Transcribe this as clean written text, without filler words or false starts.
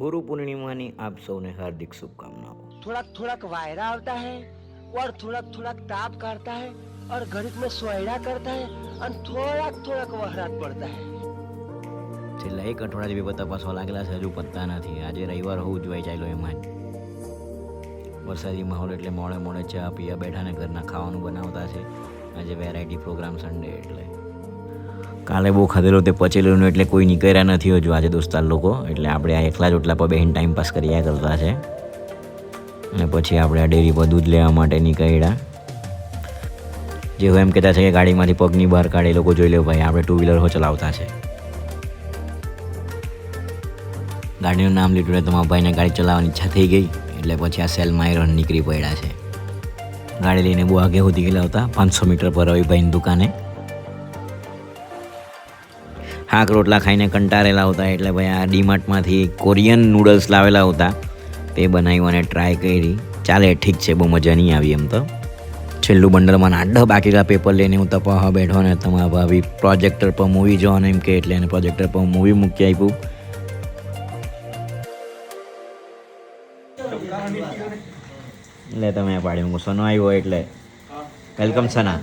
ગુરુ પૂર્ણિમાની આપ સૌને હાર્દિક શુભકામનાઓ. थोड़ा थोड़ा वायरा આવતા है और थोड़ा ताप काटता है और घड़ीक में सोयड़ा करता है और थोड़ा वहरात पड़ता है. છેલ્લા એક અઠવાડિયા જેવી તપાસવા લાગેલા છે, હજુ પત્તા નથી. આજે રવિવાર હોવું જોઈએ ચાલ્યો એમાં જ. વરસાદી માહોલ એટલે મોડે મોડે ચા પીવા બેઠા ને ઘરના ખાવાનું બનાવતા છે. આજે વેરાયટી પ્રોગ્રામ સન્ડે એટલે કાલે બહુ ખાધેલું તે પચેલું એટલે કોઈ નીકળ્યા નથી હજુ આજે દોસ્તાર લોકો. એટલે આપણે આ એકલા જ ઓટલા પર બેહીને ટાઈમ પાસ કર્યા કરતા છે. અને પછી આપણે આ ડેરી પર દૂધ લેવા માટે નીકળ્યા. જેવું એમ કહેતા છે કે ગાડીમાંથી પગની બહાર કાઢે એ લોકો જોઈ લે ભાઈ આપણે ટુ વ્હીલર હો ચલાવતા છે. ગાડીનું નામ લીધું ને તમારા ભાઈને ગાડી ચલાવવાની ઈચ્છા થઈ ગઈ એટલે પછી આ સેલમાં આયરન નીકળી પડ્યા છે. ગાડી લઈને બહુ આગે સુધી ગયેલા હતા 500 મીટર પર રવિભાઈની દુકાને. શાક રોટલા ખાઈને કંટાળેલા હતા એટલે ભાઈ આ ડીમાર્ટમાંથી કોરિયન નૂડલ્સ લાવેલા હતા તે બનાવ્યું અને ટ્રાય કરી. ચાલે ઠીક છે, બહુ મજા નહીં આવી એમ તો. છેલ્લું બંડલમાં 8 બાકીલા પેપર લઈને હું તપાસવા બેઠો ને તમારા ભાભી પ્રોજેક્ટર પર મૂવી જોવાનું એમ કે એટલે એને પ્રોજેક્ટર પર મૂવી મૂકી આપ્યું. એટલે તમે પાડી મૂકો સનો આવ્યો એટલે વેલકમ સના.